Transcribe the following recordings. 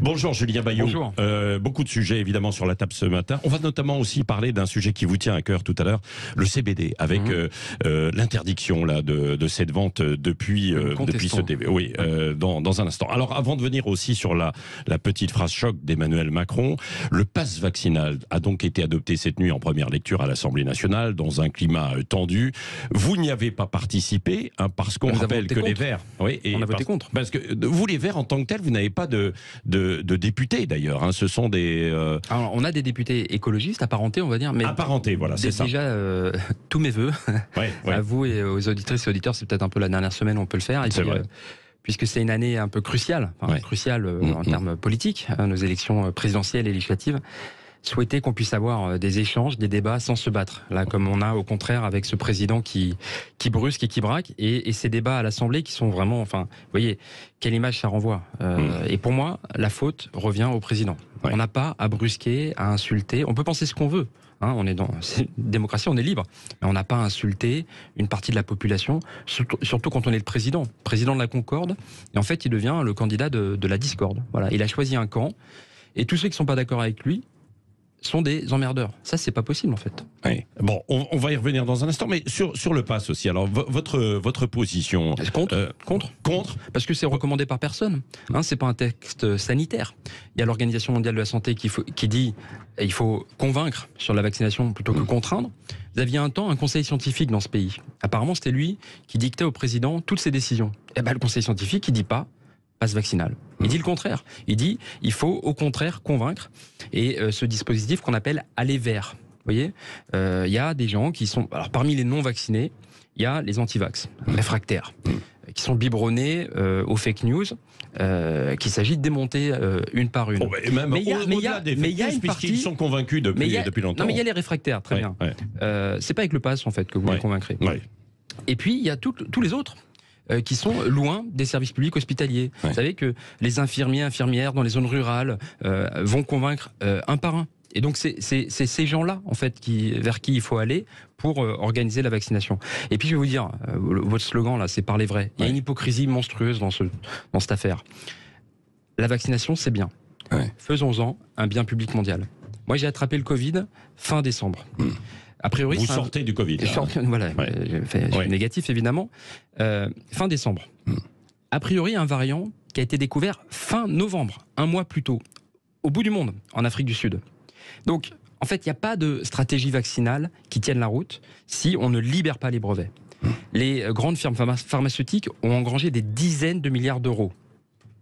Bonjour Julien Bayot. Bonjour. Beaucoup de sujets évidemment sur la table ce matin. On va notamment aussi parler d'un sujet qui vous tient à cœur tout à l'heure, le CBD, avec l'interdiction là de cette vente depuis ce début. Oui, dans un instant. Alors avant de venir aussi sur la petite phrase choc d'Emmanuel Macron, le pass vaccinal a donc été adopté cette nuit en première lecture à l'Assemblée nationale dans un climat tendu. Vous n'y avez pas participé parce qu'on rappelle que les Verts, oui, on a voté contre. Parce que vous les Verts en tant que tels, vous n'avez pas de députés d'ailleurs. Hein. Ce sont des. Alors, on a des députés écologistes apparentés, on va dire, mais apparentés, voilà, c'est ça. Déjà, tous mes vœux ouais. à vous et aux auditrices et auditeurs. C'est peut-être un peu la dernière semaine, on peut le faire. Et c'est puis, vrai. Puisque c'est une année un peu cruciale, en termes politiques, nos élections présidentielles et législatives. Souhaiter qu'on puisse avoir des échanges, des débats sans se battre. Là, comme on a au contraire avec ce président qui brusque et qui braque, et ces débats à l'Assemblée qui sont vraiment, enfin, vous voyez, quelle image ça renvoie. Et pour moi, la faute revient au président. Ouais. On n'a pas à brusquer, à insulter. On peut penser ce qu'on veut. Hein, on est dans une démocratie, on est libre. Mais on n'a pas à insulter une partie de la population, surtout quand on est le président de la concorde. Et en fait, il devient le candidat de la discorde. Voilà, il a choisi un camp, et tous ceux qui ne sont pas d'accord avec lui sont des emmerdeurs. Ça, c'est pas possible, en fait. Oui. Bon, on va y revenir dans un instant, mais sur le pass aussi. Alors, votre position... Contre. Parce que c'est recommandé par personne. Hein, c'est pas un texte sanitaire. Il y a l'Organisation mondiale de la santé qui dit qu'il faut convaincre sur la vaccination plutôt que contraindre. Vous aviez un temps un conseil scientifique dans ce pays. Apparemment, c'était lui qui dictait au président toutes ses décisions. Et ben, le conseil scientifique, il dit pas passe vaccinal. Il dit le contraire. Il dit il faut au contraire convaincre. Et ce dispositif qu'on appelle aller vers. Vous voyez, il y a des gens qui sont... Alors parmi les non-vaccinés, il y a les anti-vax, réfractaires, qui sont biberonnés aux fake news, qu'il s'agit de démonter une par une. Oh, mais il y a une partie... Ils sont convaincus depuis longtemps. Non, mais il y a les réfractaires, très bien. C'est pas avec le pass, en fait, que vous les convaincrez. Ouais. Et puis, il y a tous les autres qui sont loin des services publics hospitaliers. Vous savez que les infirmiers, infirmières dans les zones rurales vont convaincre un par un. Et donc c'est ces gens-là en fait vers qui il faut aller pour organiser la vaccination. Et puis je vais vous dire, votre slogan là, c'est parler vrai. Il y a une hypocrisie monstrueuse dans cette affaire. La vaccination, c'est bien. Faisons-en un bien public mondial. Moi, j'ai attrapé le Covid fin décembre. A priori, vous sortez du Covid. Voilà, je suis négatif évidemment. Fin décembre. A priori, un variant qui a été découvert fin novembre, un mois plus tôt, au bout du monde, en Afrique du Sud. Donc, en fait, il n'y a pas de stratégie vaccinale qui tienne la route si on ne libère pas les brevets. Les grandes firmes pharmaceutiques ont engrangé des dizaines de milliards d'euros.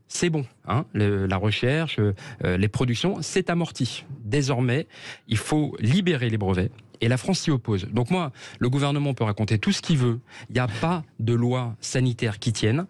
C'est bon, hein, la recherche, les productions, c'est amorti. Désormais, il faut libérer les brevets. Et la France s'y oppose. Donc moi, le gouvernement peut raconter tout ce qu'il veut. Il n'y a pas de loi sanitaire qui tienne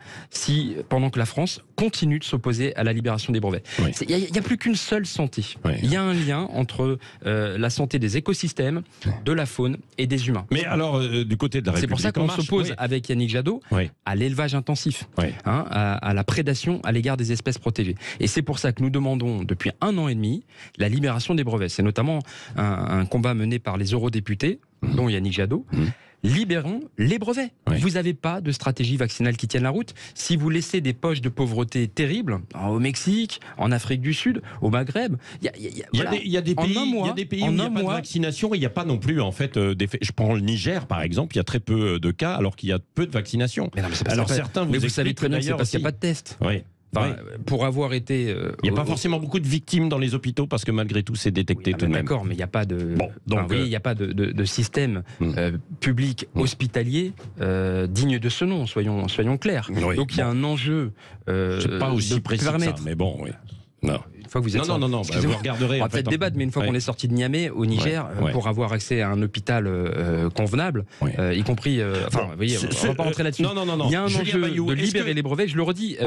pendant que la France continue de s'opposer à la libération des brevets. Il n'y a plus qu'une seule santé. Il y a un lien entre la santé des écosystèmes, de la faune et des humains. Mais alors, du côté de la République... C'est pour ça qu'on s'oppose avec Yannick Jadot à l'élevage intensif, à la prédation à l'égard des espèces protégées. Et c'est pour ça que nous demandons depuis 1 an et demi la libération des brevets. C'est notamment un combat mené par les eurodéputés, dont Yannick Jadot. Libérons les brevets. Vous n'avez pas de stratégie vaccinale qui tienne la route. Si vous laissez des poches de pauvreté terribles, au Mexique, en Afrique du Sud, au Maghreb, il y a des pays où il n'y a pas de vaccination et il n'y a pas non plus en fait d'effet. Je prends le Niger par exemple, il y a très peu de cas alors qu'il y a peu de vaccination. Alors certains vous savez très bien que c'est parce qu'il n'y a pas de tests. Pour avoir été... il n'y a pas forcément beaucoup de victimes dans les hôpitaux parce que malgré tout c'est détecté tout de même. D'accord, mais il n'y a pas de... il n'y a pas de système public hospitalier digne de ce nom, soyons clairs. Donc il y a un enjeu... c'est pas aussi précis que ça, mais bon, oui. Non. Une fois que vous êtes vous regarderez. On va peut-être débattre, mais une fois qu'on est sorti de Niamey, au Niger, pour avoir accès à un hôpital convenable, y compris... vous voyez, on ne va pas rentrer là-dessus. Non. Il y a un enjeu de libérer les brevets, je le redis.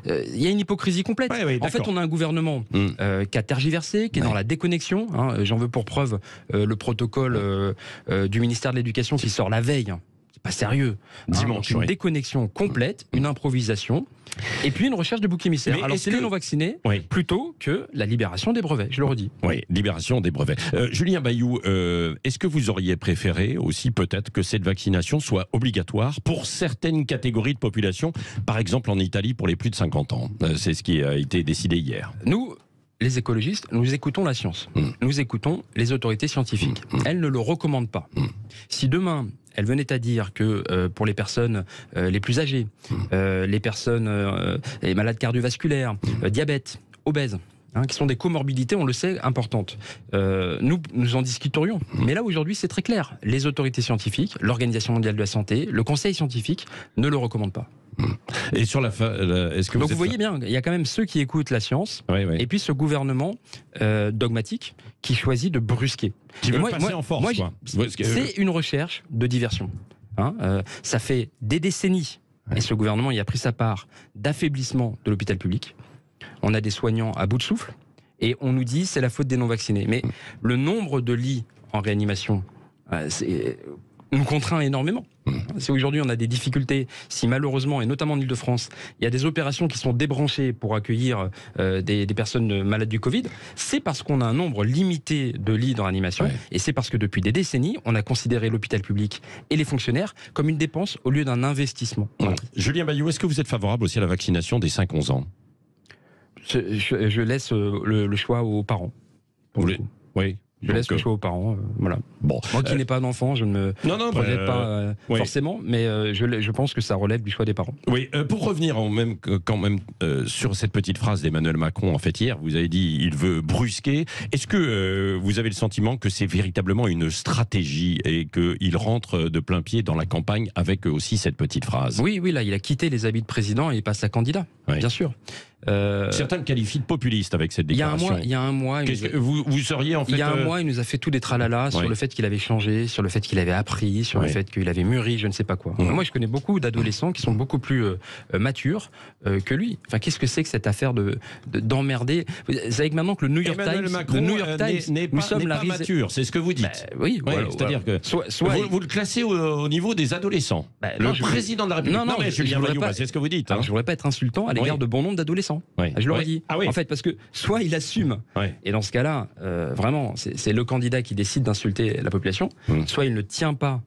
Il y a une hypocrisie complète. En fait, on a un gouvernement qui a tergiversé, qui est dans la déconnexion. J'en veux pour preuve le protocole du ministère de l'Éducation qui sort la veille. c'est pas sérieux. Dimanche, une déconnexion complète, une improvisation, et puis une recherche de bouc émissaire. Mais alors c'est les non-vaccinés plutôt que la libération des brevets, je le redis. Oui, libération des brevets. Julien Bayou, est-ce que vous auriez préféré aussi peut-être que cette vaccination soit obligatoire pour certaines catégories de population, par exemple en Italie pour les plus de 50 ans? C'est ce qui a été décidé hier. Nous, les écologistes, nous écoutons la science. Nous écoutons les autorités scientifiques. Elles ne le recommandent pas. Si demain, elle venait à dire que pour les personnes les plus âgées, les personnes les malades cardiovasculaires, diabète, obèses, qui sont des comorbidités, on le sait, importantes. Nous en discuterions. Mais là, aujourd'hui, c'est très clair. Les autorités scientifiques, l'Organisation mondiale de la santé, le Conseil scientifique ne le recommandent pas. Et sur la fin, est-ce que donc vous voyez bien, il y a quand même ceux qui écoutent la science, et puis ce gouvernement dogmatique qui choisit de brusquer. Qui veut passer en force, quoi. C'est une recherche de diversion. Ça fait des décennies, et ce gouvernement y a pris sa part, d'affaiblissement de l'hôpital public. On a des soignants à bout de souffle, et on nous dit c'est la faute des non-vaccinés. Mais le nombre de lits en réanimation, nous contraint énormément. Si aujourd'hui on a des difficultés, si malheureusement, et notamment en Ile-de-France, il y a des opérations qui sont débranchées pour accueillir des personnes malades du Covid, c'est parce qu'on a un nombre limité de lits de réanimation, et c'est parce que depuis des décennies, on a considéré l'hôpital public et les fonctionnaires comme une dépense au lieu d'un investissement. Julien Bayou, est-ce que vous êtes favorable aussi à la vaccination des 5-11 ans? Je laisse le choix aux parents. Oui. Je laisse le choix aux parents, voilà. Bon, moi qui n'ai pas d'enfant, je ne me projette pas forcément, mais je pense que ça relève du choix des parents. Oui, pour revenir quand même sur cette petite phrase d'Emmanuel Macron, en fait hier, vous avez dit il veut brusquer. Est-ce que vous avez le sentiment que c'est véritablement une stratégie et qu'il rentre de plein pied dans la campagne avec aussi cette petite phrase? Oui, là, il a quitté les habits de président et il passe à candidat, bien sûr. Certains le qualifient de populiste avec cette déclaration. Il y a un mois, vous seriez en fait. Il y a un mois, il nous a fait tout des tralala sur le fait qu'il avait changé, sur le fait qu'il avait appris, sur le fait qu'il avait mûri, je ne sais pas quoi. Moi, je connais beaucoup d'adolescents qui sont beaucoup plus matures que lui. Enfin, qu'est-ce que c'est que cette affaire d'emmerder? Vous savez que maintenant que le New York Times, n'est pas mature, c'est ce que vous dites. Oui, c'est-à-dire que vous le classez au niveau des adolescents. Le président de la République. Non, mais Julien Bayou, c'est ce que vous dites. Je ne voudrais pas être insultant à l'égard de bon nombre d'adolescents. Je l'aurais dit. En fait, parce que soit il assume, et dans ce cas-là, vraiment, c'est le candidat qui décide d'insulter la population, soit il ne tient pas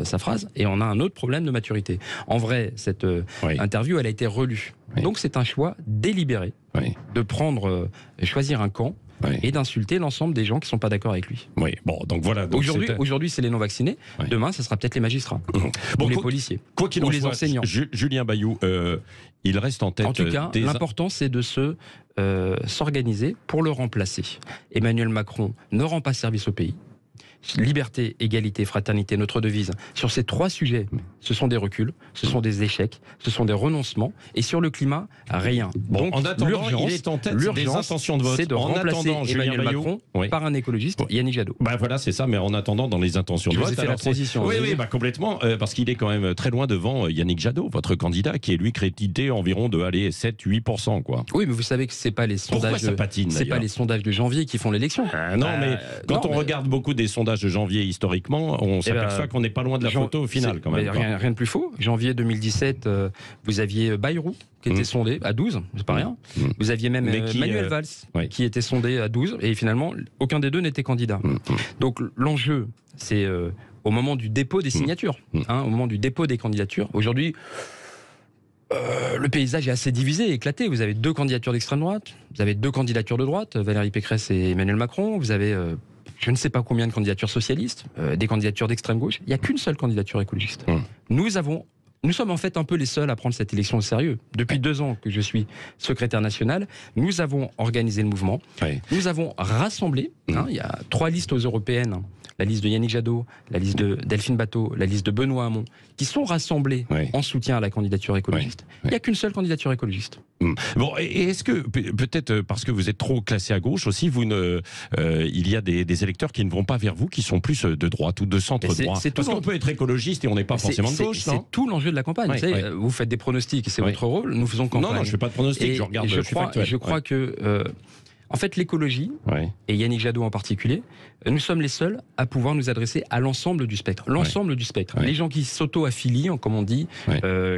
sa phrase, et on a un autre problème de maturité. En vrai, cette interview, elle a été relue. Donc c'est un choix délibéré de choisir un camp et d'insulter l'ensemble des gens qui ne sont pas d'accord avec lui. Oui, bon, donc voilà. Donc aujourd'hui, c'est les non-vaccinés. Demain, ce sera peut-être les magistrats, ou les policiers, ou les enseignants. Julien Bayou, il reste en tête. En tout cas, l'important, c'est de s'organiser pour le remplacer. Emmanuel Macron ne rend pas service au pays. Liberté, égalité, fraternité, notre devise. Sur ces 3 sujets, ce sont des reculs, ce sont des échecs, ce sont des renoncements. Et sur le climat, rien. Bon, donc, en attendant, il est en tête des intentions de vote. C'est de remplacer Emmanuel Macron par un écologiste, Yannick Jadot. Voilà, c'est ça, mais en attendant, dans les intentions de vote. Fait la transition. Oui, complètement, parce qu'il est quand même très loin devant Yannick Jadot, votre candidat, qui est lui crédité environ de 7-8%, quoi. Oui, mais vous savez que c'est pas les sondages. Pourquoi ça patine, c'est pas les sondages de janvier qui font l'élection. Non, mais quand on regarde beaucoup des sondages de janvier historiquement, on s'aperçoit qu'on n'est pas loin de la photo au final quand même. Rien de plus faux. Janvier 2017, vous aviez Bayrou qui était sondé à 12, c'est pas rien. Vous aviez même Manuel Valls qui était sondé à 12 et finalement aucun des deux n'était candidat. Donc l'enjeu, c'est au moment du dépôt des signatures, au moment du dépôt des candidatures. Aujourd'hui, le paysage est assez divisé, éclaté. Vous avez 2 candidatures d'extrême droite, vous avez 2 candidatures de droite, Valérie Pécresse et Emmanuel Macron, vous avez je ne sais pas combien de candidatures socialistes, des candidatures d'extrême gauche. Il n'y a qu'une seule candidature écologiste. Nous sommes en fait un peu les seuls à prendre cette élection au sérieux. Depuis 2 ans que je suis secrétaire national, nous avons organisé le mouvement. Nous avons rassemblé, il y a 3 listes aux européennes, la liste de Yannick Jadot, la liste de Delphine Batho, la liste de Benoît Hamon, qui sont rassemblées en soutien à la candidature écologiste. Il n'y a qu'une seule candidature écologiste. Bon, et est-ce que, peut-être parce que vous êtes trop classé à gauche aussi, il y a des électeurs qui ne vont pas vers vous, qui sont plus de droite ou de centre-droit? Parce qu'on peut être écologiste et on n'est pas forcément de gauche, non? C'est tout l'enjeu de la campagne. Vous savez, vous faites des pronostics et c'est votre rôle, nous faisons campagne. Non, je ne fais pas de pronostics, je regarde, je crois que En fait, l'écologie, et Yannick Jadot en particulier, nous sommes les seuls à pouvoir nous adresser à l'ensemble du spectre. L'ensemble du spectre. Les gens qui s'auto-affilient, comme on dit,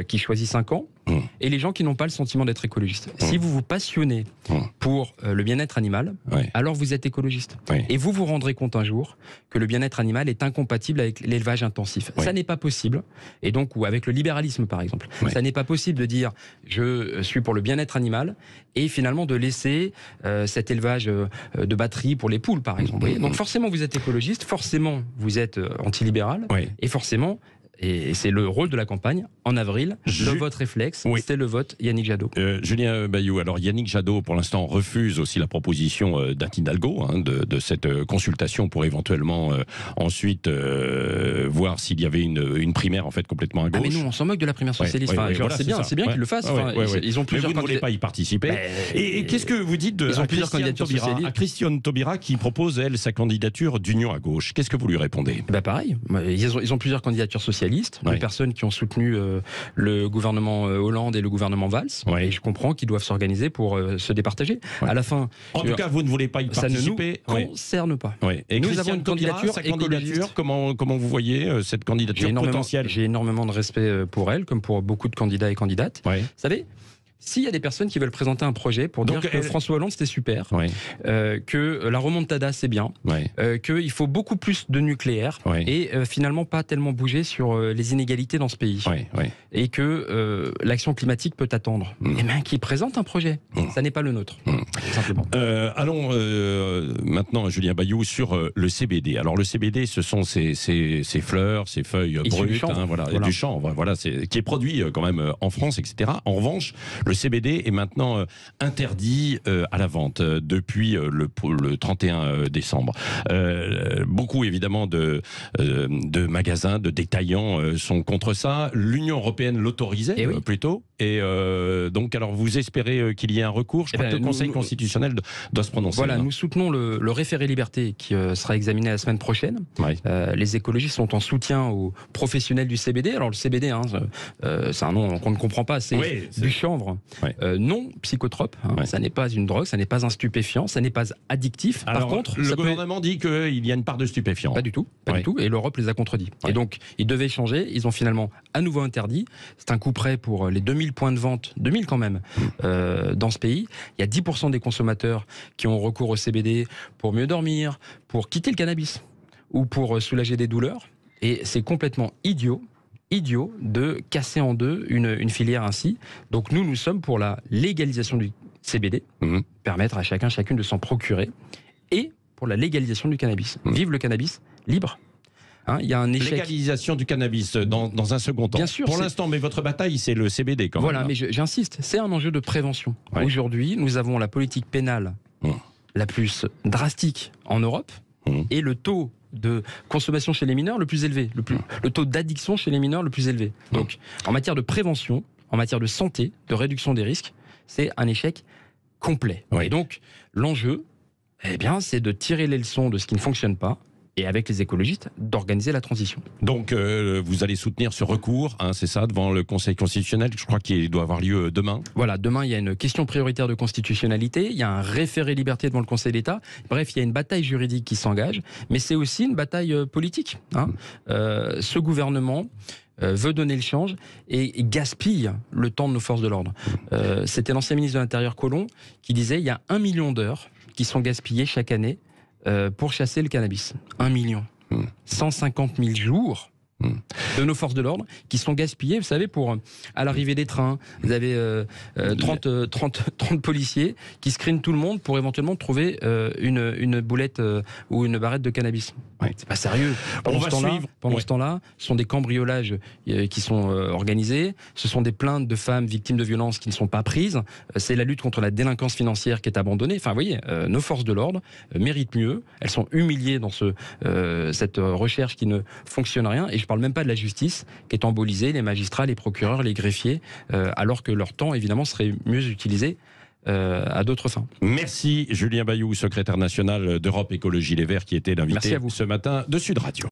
qui choisissent un camp, et les gens qui n'ont pas le sentiment d'être écologistes. Si vous vous passionnez pour le bien-être animal, alors vous êtes écologiste. Et vous vous rendrez compte un jour que le bien-être animal est incompatible avec l'élevage intensif. Ça n'est pas possible. Et donc, ou avec le libéralisme, par exemple. Ça n'est pas possible de dire je suis pour le bien-être animal et finalement de laisser cet élevage de batterie pour les poules, par exemple. Donc forcément, vous êtes écologiste, forcément, vous êtes antilibéral, et forcément... Et c'est le rôle de la campagne, en avril, le vote réflexe, c'était le vote Yannick Jadot. Julien Bayou, alors Yannick Jadot, pour l'instant, refuse aussi la proposition d'Anne Hidalgo, de cette consultation pour éventuellement ensuite voir s'il y avait une primaire en fait complètement à gauche. Ah mais nous, on s'en moque de la primaire socialiste. C'est bien qu'ils le fassent. Ils ont plusieurs mais vous ne voulez pas y participer. Et qu'est-ce que vous dites de Christiane Taubira qui propose, elle, sa candidature d'union à gauche? Qu'est-ce que vous lui répondez? Pareil, ils ont plusieurs candidatures socialistes. Les personnes qui ont soutenu le gouvernement Hollande et le gouvernement Valls, et je comprends qu'ils doivent s'organiser pour se départager. À la fin, en tout cas, vous ne voulez pas y participer. Ça ne nous concerne pas. Et nous avons une candidature écologiste. Comment vous voyez cette candidature potentielle? J'ai énormément de respect pour elle, comme pour beaucoup de candidats et candidates. Vous savez, s'il y a des personnes qui veulent présenter un projet pour dire que François Hollande c'était super, que la remontada c'est bien, qu'il faut beaucoup plus de nucléaire et finalement pas tellement bouger sur les inégalités dans ce pays, et que l'action climatique peut attendre, et bien qui présente un projet, ça n'est pas le nôtre, simplement. Allons maintenant, Julien Bayou, sur le CBD. Alors le CBD, ce sont ces fleurs, ces feuilles brutes, du chanvre, qui est produit quand même en France, etc. En revanche, le CBD est maintenant interdit à la vente depuis le 31 décembre. Beaucoup évidemment de magasins, de détaillants sont contre ça. L'Union européenne l'autorisait plutôt. Et donc, alors vous espérez qu'il y ait un recours? Je crois que le Conseil constitutionnel doit se prononcer. Voilà, nous soutenons le référé liberté qui sera examiné la semaine prochaine. Les écologistes sont en soutien aux professionnels du CBD. Alors le CBD, c'est un nom qu'on ne comprend pas, c'est du chanvre. Non psychotrope, ça n'est pas une drogue, ça n'est pas un stupéfiant, ça n'est pas addictif. Alors, par contre, le gouvernement dit qu'il y a une part de stupéfiant. Pas du tout, du tout, et l'Europe les a contredits. Et donc, ils devaient changer, ils ont finalement à nouveau interdit. C'est un coup près pour les 2000 points de vente, 2000 quand même, dans ce pays. Il y a 10% des consommateurs qui ont recours au CBD pour mieux dormir, pour quitter le cannabis ou pour soulager des douleurs. Et c'est complètement idiot de casser en deux une filière ainsi. Donc nous sommes pour la légalisation du CBD, permettre à chacune de s'en procurer, et pour la légalisation du cannabis. Vive le cannabis libre. Il y a un échec. Légalisation du cannabis dans un second temps. Bien sûr. Pour l'instant, mais votre bataille, c'est le CBD quand même. Voilà, mais j'insiste, c'est un enjeu de prévention. Aujourd'hui, nous avons la politique pénale la plus drastique en Europe, et le taux de consommation chez les mineurs le plus élevé, le taux d'addiction chez les mineurs le plus élevé. Donc, en matière de prévention, en matière de santé, de réduction des risques, c'est un échec complet. Et donc, l'enjeu, c'est de tirer les leçons de ce qui ne fonctionne pas, et avec les écologistes, d'organiser la transition. Donc, vous allez soutenir ce recours, c'est ça, devant le Conseil constitutionnel, je crois qu'il doit avoir lieu demain. Voilà, demain, il y a une question prioritaire de constitutionnalité, il y a un référé liberté devant le Conseil d'État. Bref, il y a une bataille juridique qui s'engage, mais c'est aussi une bataille politique. Ce gouvernement veut donner le change et gaspille le temps de nos forces de l'ordre. C'était l'ancien ministre de l'Intérieur, Collomb, qui disait il y a 1 million d'heures qui sont gaspillées chaque année pour chasser le cannabis. 1 million. 150 000 jours de nos forces de l'ordre qui sont gaspillés, vous savez, à l'arrivée des trains, vous avez 30 policiers qui screenent tout le monde pour éventuellement trouver une boulette ou une barrette de cannabis. C'est pas sérieux. Pendant ce temps-là, ce sont des cambriolages qui sont organisés, ce sont des plaintes de femmes victimes de violences qui ne sont pas prises, c'est la lutte contre la délinquance financière qui est abandonnée. Enfin, vous voyez, nos forces de l'ordre méritent mieux, elles sont humiliées dans cette recherche qui ne fonctionne rien, et je parle même pas de la justice qui est embolisée, les magistrats, les procureurs, les greffiers, alors que leur temps, évidemment, serait mieux utilisé à d'autres fins. Merci Julien Bayou, secrétaire national d'Europe Écologie Les Verts, qui était l'invité ce matin de Sud Radio.